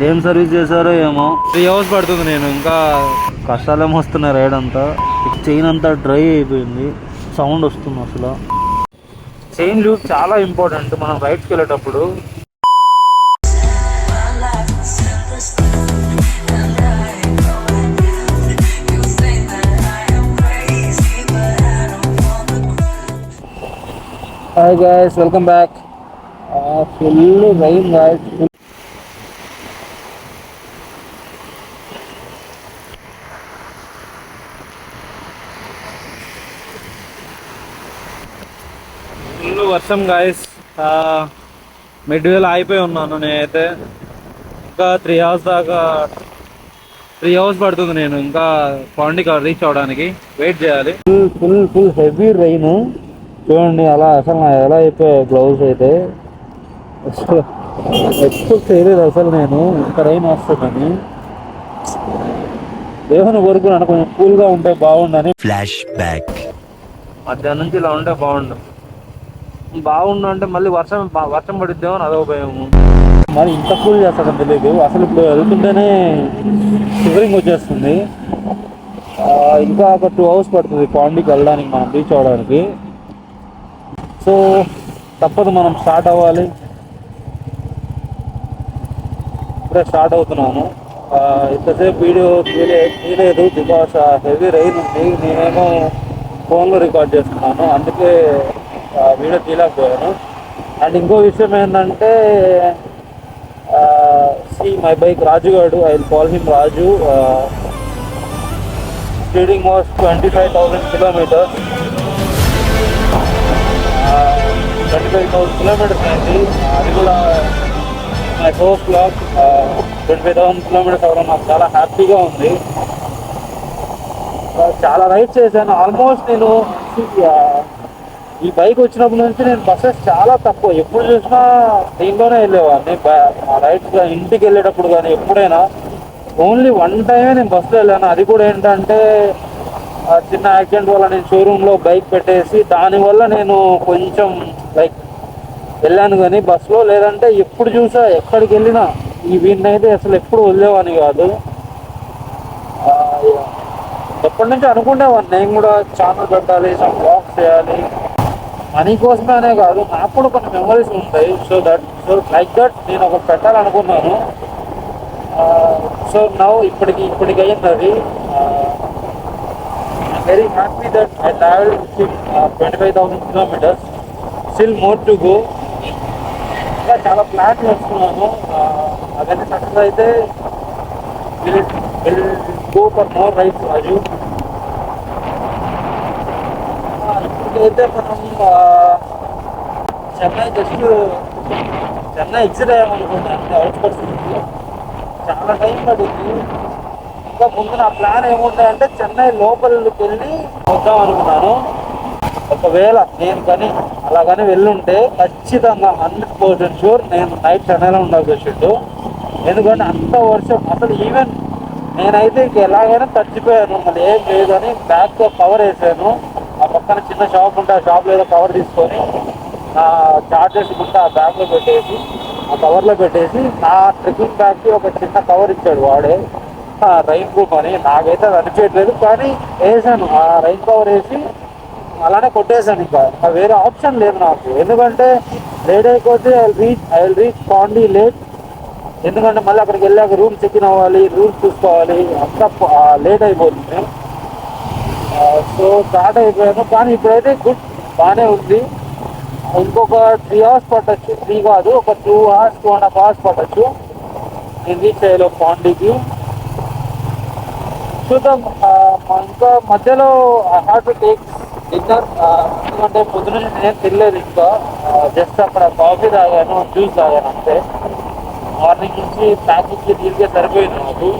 ఏం సర్వీస్ చేశారో ఏమో. 3 hours పడుతుంది. నేను ఇంకా కష్టాలేమో వస్తున్నాయి. రైడ్ అంతా చైన్ అంతా డ్రై అయిపోయింది. సౌండ్ వస్తుంది అసలు. చైన్ లూప్ చాలా ఇంపార్టెంట్ మనం రైడ్స్కి వెళ్ళేటప్పుడు. Hi guys, welcome back. Full rain guys. Full వర్షం గాయస్. మిడ్వేలో అయిపోయి ఉన్నాను నేనైతే. ఇంకా 3 hours దాకా 3 hours పడుతుంది. నేను ఇంకా పాండికార్ రీచ్ అవడానికి వెయిట్ చేయాలి. ఫుల్ హెవీ రైన్ చూడండి. అలా అసలు ఎలా అయిపోయాయి గ్లౌస్ అయితే. ఎక్స్పెక్ట్ చేయలేదు అసలు నేను ఇంత రైన్ వస్తుందని. దేవుని కోరుకున్నాను కొంచెం కూల్గా ఉంటే బాగుండని. Flash back. మధ్యాహ్నం నుంచి ఇలా ఉంటే బాగుండు అంటే మళ్ళీ వర్షం పడిద్దామో అని అదో భయము. మరి ఇంత కూల్ చేస్తాడని తెలియదు అసలు. ఇప్పుడు వెళ్తుంటేనే షివరింగ్ వచ్చేస్తుంది. ఇంకా ఒక 2 hours పడుతుంది పాండికి వెళ్ళడానికి, మనం రీచ్ అవ్వడానికి. సో తప్పదు, మనం స్టార్ట్ అవ్వాలి. ఇప్పుడే స్టార్ట్ అవుతున్నాను. ఇంతసేపు వీడియో తీయలేదు బికాస్ హెవీ రైన్ ఉంది. నేనేమో ఫోన్లో రికార్డ్ చేస్తున్నాను, అందుకే వీడియో తీయలేకపోయాను. అండ్ ఇంకో విషయం ఏంటంటే, మై బైక్ రాజు గారు, I will call him Raju. Speeding was 25,000 kilometers. 25,000 kilometers అయింది. అది కూడా మై ఫస్ట్ బ్లాగ్. 25,000 kilometers అవ్వడం నాకు చాలా హ్యాపీగా ఉంది. చాలా రైడ్ చేశాను. ఆల్మోస్ట్ నేను ఈ బైక్ వచ్చినప్పటి నుంచి నేను బస్సెస్ చాలా తక్కువ, ఎప్పుడు చూసినా దీంట్లోనే వెళ్ళేవాడిని. రైడ్స్గా ఇంటికి వెళ్ళేటప్పుడు కానీ ఎప్పుడైనా ఓన్లీ 1 time నేను బస్సులో వెళ్ళాను. అది కూడా ఏంటంటే చిన్న యాక్సిడెంట్ వల్ల నేను షోరూంలో బైక్ పెట్టేసి దానివల్ల నేను కొంచెం వెళ్ళాను కానీ బస్సులో. లేదంటే ఎప్పుడు చూసా ఎక్కడికి వెళ్ళినా వీడిని అయితే అసలు ఎప్పుడు వదిలేవాడిని కాదు. ఎప్పటి నుంచి అనుకునేవాడిని నేను కూడా ఛానల్ పెట్టాలి, సమ్ బ్లాగ్స్ చేయాలి. మనీ కోసమే కాదు, నాకు కూడా కొన్ని మెమరీస్ ఉంటాయి. సో లైక్ దట్ నేను ఒకటి పెట్టాలనుకున్నాను. సో నౌ ఇప్పటికి అయ్యింది అది. I'm very happy that I travel 25,000 kilometers. Still more to go. ఇంకా చాలా ప్లాన్ చేస్తున్నాను. అవన్నీ సక్సెస్ అయితే will go for more rides Raju. ఇప్పటికైతే మనం చెన్నై ఎగ్జిట్ అయ్యామనుకుంటాను. అవుట్స్కట్స్ నుంచి చాలా టైం పడుతుంది. ఇంకా ముందు నా ప్లాన్ ఏముంటాయంటే చెన్నై లోపలికి వెళ్ళి వద్దాం అనుకున్నాను. ఒకవేళ నేను కానీ అలాగని వెళ్ళుంటే ఖచ్చితంగా 100% షూర్ నేను నైట్ చెన్నైలో ఉండాల్సి వచ్చిండు. ఎందుకంటే అంత వర్షం అసలు. ఈవెన్ నేనైతే ఇంక ఎలాగైనా తడిచిపోయాను. మళ్ళీ ఏం లేదని బ్యాగ్తో కవర్ వేసాను. ఆ పక్కన చిన్న షాప్ ఉంటే ఆ షాప్లో ఏదో కవర్ తీసుకొని నా చార్జెస్ ఉంటే ఆ బ్యాగ్లో పెట్టేసి, ఆ కవర్లో పెట్టేసి, నా ట్రెక్కింగ్ బ్యాగ్కి ఒక చిన్న కవర్ ఇచ్చాడు వాడే, రైన్ ప్రూఫ్ అని. నాకైతే అది అనిపించట్లేదు కానీ వేసాను. ఆ రైన్ కవర్ వేసి అలానే కొట్టేశాను. ఇంకా వేరే ఆప్షన్ లేదు నాకు. ఎందుకంటే లేట్ అయిపోతే I will reach Pondy late. ఎందుకంటే మళ్ళీ అక్కడికి వెళ్ళాక రూమ్ చెక్ ఇన్ అవ్వాలి, రూమ్ చూసుకోవాలి, అంతా లేట్ అయిపోతుంది. సో స్టార్ట్ అయిపోయాను. కానీ ఇప్పుడైతే గుడ్, బాగానే ఉంది. ఇంకొక 3 hours పట్టచ్చు. 3 కాదు, ఒక 2 hours 2.5 hours పట్టచ్చు నేను రీచ్ అయ్యేలో పాండికి. చూద్దాం. ఇంకా మధ్యలో I have to take dinner. ఎందుకంటే పొద్దున నేను తినలేదు ఇంకా. జస్ట్ అక్కడ కాఫీ తాగాను, జ్యూస్ తాగాను అంతే. మార్నింగ్ నుంచి ప్యాకింగ్కి దీనికే సరిపోయింది నాకు.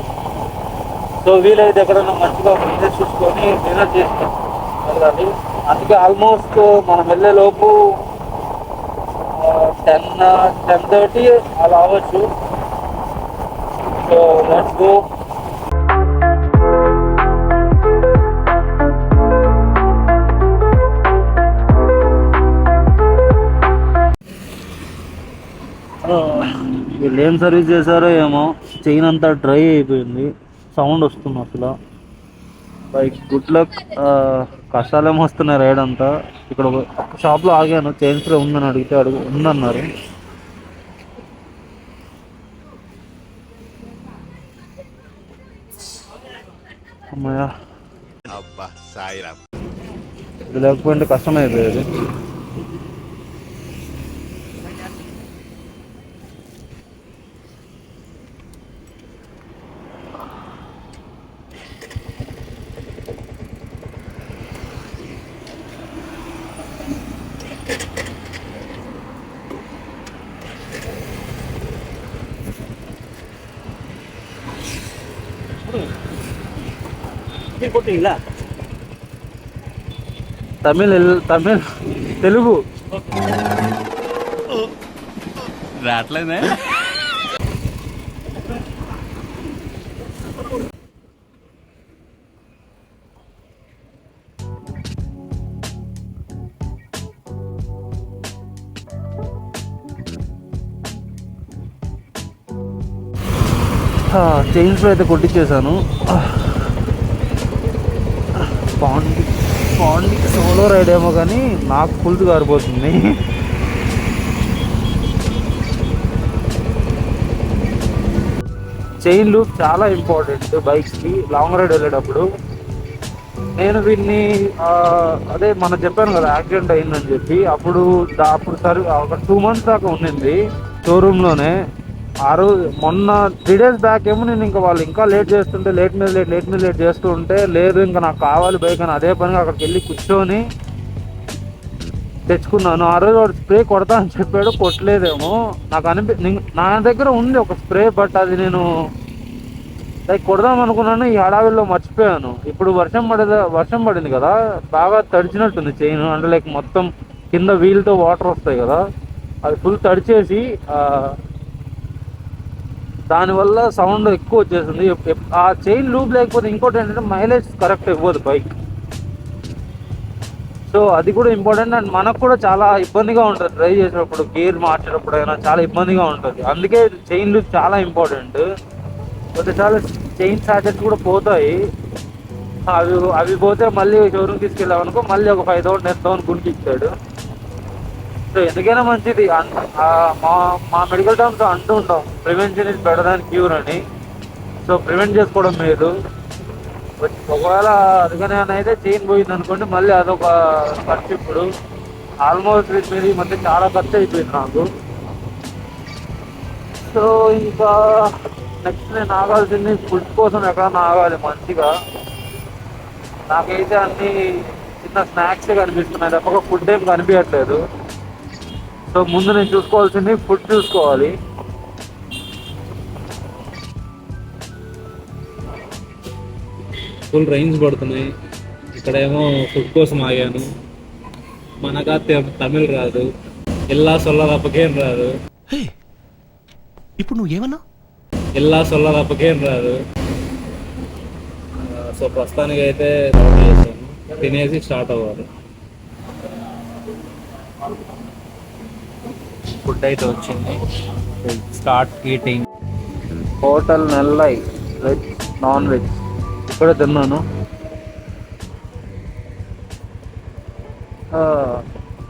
సో వీలైతే ఎక్కడన్నా మంచిగా ప్లేస్ చూసుకొని డిన్నర్ చేసి వెళ్ళాలి. అందుకే ఆల్మోస్ట్ మనం వెళ్ళేలోపు 10-10:30 అలా అవ్వచ్చు. So let's go. వీళ్ళు ఏం సర్వీస్ చేశారో ఏమో, చైన్ అంతా డ్రై అయిపోయింది, సౌండ్ వస్తుంది అసలు. Bike good luck. కష్టాలేమో వస్తున్నాయి రైడ్ అంతా. ఇక్కడ ఒక షాప్లో ఆగాను, చైన్ స్ప్రే ఉందని అడిగితే ఉందన్నారు. అమ్మయ్య, ఇది లేకపోతే కష్టమైపోయేది. తమిళ్ తెలుగు రావట్లేదే. చైన్స్ అయితే కొట్టించేసాను. పాండికి సోలో రైడ్ ఏమో కానీ నాకు ఫుల్ కారిపోతుంది. చైన్ లూప్ చాలా ఇంపార్టెంట్ బైక్స్కి లాంగ్ రైడ్ వెళ్ళేటప్పుడు. నేను వీడిని అదే మనం చెప్పాను కదా యాక్సిడెంట్ అయిందని చెప్పి, అప్పుడు సరే ఒక 2 months దాకా ఉండింది షోరూంలోనే. ఆ రోజు మొన్న 3 days బ్యాక్ ఏమో నేను ఇంకా వాళ్ళు ఇంకా లేట్ చేస్తుంటే లేట్ మీద లేట్ చేస్తూ ఉంటే, లేదు ఇంకా నాకు కావాలి బైక్ అని అదే పనిగా అక్కడికి వెళ్ళి కూర్చొని తెచ్చుకున్నాను. ఆ రోజు వాడు స్ప్రే కొడతా అని చెప్పాడు, కొట్టలేదేమో నాకు నా దగ్గర ఉంది ఒక స్ప్రే, బట్ అది నేను లైక్ కొడదాం అనుకున్నాను, ఈ హడావిల్లో మర్చిపోయాను. ఇప్పుడు వర్షం పడింది కదా, బాగా తడిచినట్టుంది చైన్, అంటే లైక్ మొత్తం కింద వీల్తో వాటర్ వస్తాయి కదా, అది ఫుల్ తడిచేసి దానివల్ల సౌండ్ ఎక్కువ వచ్చేసింది. ఆ చైన్ లూప్ లేకపోతే ఇంకోటి ఏంటంటే మైలేజ్ కరెక్ట్ ఇవ్వదు బైక్. సో అది కూడా ఇంపార్టెంట్. అండ్ మనకు కూడా చాలా ఇబ్బందిగా ఉంటుంది డ్రైవ్ చేసేటప్పుడు, గేర్ మార్చేటప్పుడు అయినా చాలా ఇబ్బందిగా ఉంటుంది. అందుకే చైన్ లూప్ చాలా ఇంపార్టెంట్. కొన్నిసార్లు చైన్ సాకెట్స్ కూడా పోతాయి, అవి పోతే మళ్ళీ షోరూమ్ తీసుకెళ్ళామనుకో మళ్ళీ ఒక 5,000 10,000 గుంటి ఇచ్చాడు. సో ఎందుకైనా మంచిది. మా మెడికల్ టర్మ్స్ అంటూ ఉంటాం, prevention is better than cure అని. సో ప్రివెంట్ చేసుకోవడం లేదు. ఒకవేళ అందుకనే అయితే చైన్ పోయింది అనుకోండి, మళ్ళీ అదొక ఖర్చు. ఇప్పుడు ఆల్మోస్ట్ వీటి మీద ఈ మధ్య చాలా ఖర్చు అయిపోయింది నాకు. సో ఇంకా నెక్స్ట్ నేను ఆగాల్సింది ఫుడ్ కోసం, ఎక్కడన్నా ఆగాలి మంచిగా. నాకైతే అన్ని చిన్న స్నాక్స్ కనిపిస్తున్నాయి తప్ప ఫుడ్ ఏం కనిపించట్లేదు. సో ముందు నేను చూసుకోవాల్సింది ఫుడ్ చూసుకోవాలి. ఫుల్ రైన్స్ పడుతున్నాయి. ఇక్కడేమో ఫుడ్ కోసం ఆగాను. మనకా తమిళ్ రాదు, ఎల్లా సొల్ల తప్పకేం రాదు. ఇప్పుడు నువ్వు ఏమన్నా ఎల్లా సొల్ల తప్పకేం రాదు. సో ప్రస్తుతానికి అయితే ఆర్డర్ చేశాను, తినేసి స్టార్ట్ అవ్వాలి. ఫుడ్ అయితే వచ్చింది, start eating. Hotel Nellai, veg non veg ఇక్కడే తిన్నాను.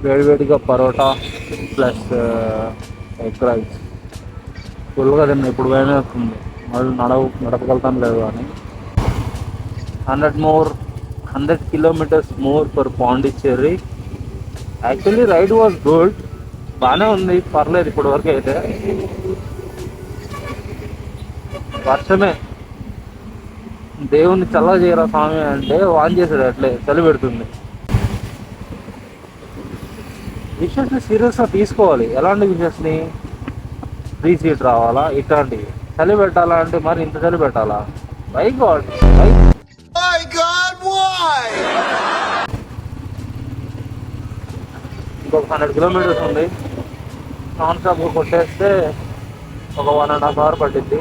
వేడివేడిగా పరోటా ప్లస్ ఎగ్ రైస్ ఫుల్గా తిన్నా. ఇప్పుడు వేరే వస్తుంది, మళ్ళీ నడపగలుగుతాను లేదు అని. 100 kilometers more for Pondicherry. Actually ride was good, బాగానే ఉంది, పర్లేదు ఇప్పటి వరకు అయితే. వర్షమే దేవుణ్ణి చల్ల చేయరా స్వామి అంటే వాన్ చేసాడు, అట్లే చలి పెడుతుంది. విషయస్ని సీరియస్గా తీసుకోవాలి. ఎలాంటి విషయస్ని? 3 seat రావాలా, ఇట్లాంటివి చలి పెట్టాలా అంటే మరి ఇంత చలి పెట్టాలా? బైక్ ఇంకొక 100 kilometers ఉంది, నాన్ స్టాప్గా కొట్టేస్తే ఒక 1.5 hour పట్టింది.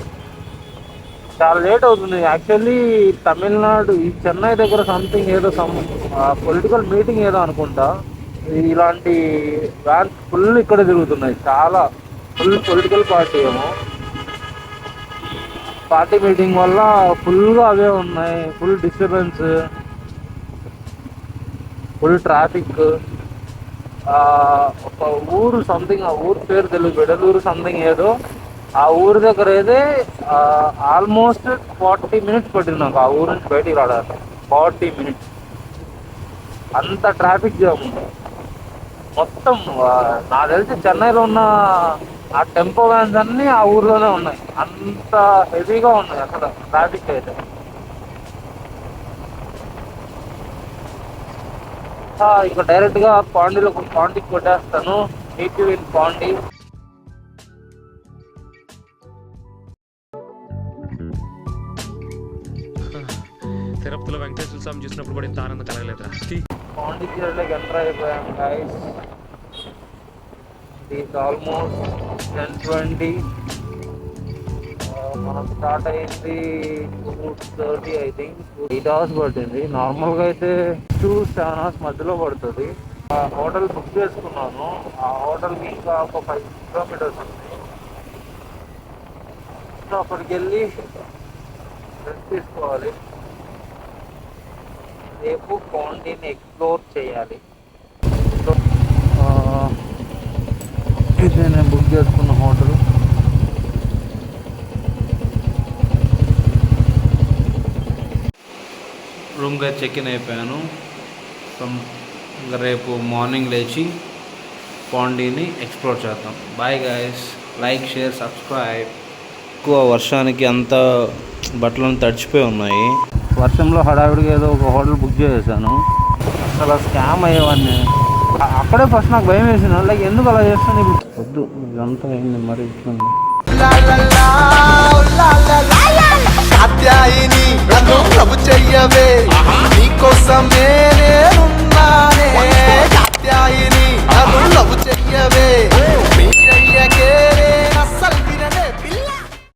చాలా లేట్ అవుతుంది. యాక్చువల్లీ తమిళనాడు ఈ చెన్నై దగ్గర సంథింగ్ ఏదో పొలిటికల్ మీటింగ్ ఏదో అనుకుంటా. ఇలాంటి వ్యాన్స్ ఫుల్ ఇక్కడ తిరుగుతున్నాయి, చాలా ఫుల్ పొలిటికల్ పార్టీ ఏమో. పార్టీ మీటింగ్ వల్ల ఫుల్గా అవే ఉన్నాయి. Full disturbance, full traffic. ఒక ఊరు సంథింగ్, ఆ ఊరు పేరు తెలుగు, బెడలూరు సంథింగ్ ఏదో. ఆ ఊరి దగ్గర అయితే ఆల్మోస్ట్ 40 minutes పట్టింది నాకు ఆ ఊరు నుంచి బయటికి రావడానికి. 40 minutes అంత ట్రాఫిక్ జామ్ ఉంది మొత్తం. నాకు తెలిసి చెన్నైలో ఉన్న ఆ టెంపో వ్యాన్స్ అన్నీ ఆ ఊర్లోనే ఉన్నాయి. అంత హెవీగా ఉన్నాయి అక్కడ ట్రాఫిక్ అయితే. ఇక డైరెక్ట్గా పాండీకి కొట్టేస్తాను. Meet you in Pondy. తిరుపతిలో వెంకటేశ్వర స్వామి చూసినప్పుడు కూడా ఇంత ఆనందం కలగలేదురా. పాండిచేరిలోకి ఎంటర్ అయిపోయాం గైస్. It almost 10:20. మనం స్టార్ట్ అయింది 2:30 ఐ థింక్. 8 hours పడుతుంది. నార్మల్గా అయితే 2-7 hours మధ్యలో పడుతుంది. హోటల్ బుక్ చేసుకున్నాను. ఆ హోటల్కి ఇంకా ఒక 5 kilometers ఉంది. సో అక్కడికి వెళ్ళి రెస్ట్ తీసుకోవాలి. రేపు పాండీని ఎక్స్ప్లోర్ చేయాలి. సో ఇదే నేను బుక్ చేసుకున్న హోటల్. రూమ్గా చెక్ ఇన్ అయిపోయాను. ఇంకా రేపు మార్నింగ్ లేచి పాండీని ఎక్స్ప్లోర్ చేద్దాం. Bye guys, like, share, subscribe. ఎక్కువ వర్షానికి అంతా బట్టలను తడిచిపోయి ఉన్నాయి. వర్షంలో హడావిడిగా ఏదో ఒక హోటల్ బుక్ చేసేసాను. అసలు స్కామ్ అయ్యేవాడిని. అక్కడే ఫస్ట్ నాకు భయం వేసింది. లైక్ ఎందుకు అలా చేస్తాను ఇప్పుడు. వద్దు, ఇదంతా అయింది మరి ఇట్లా.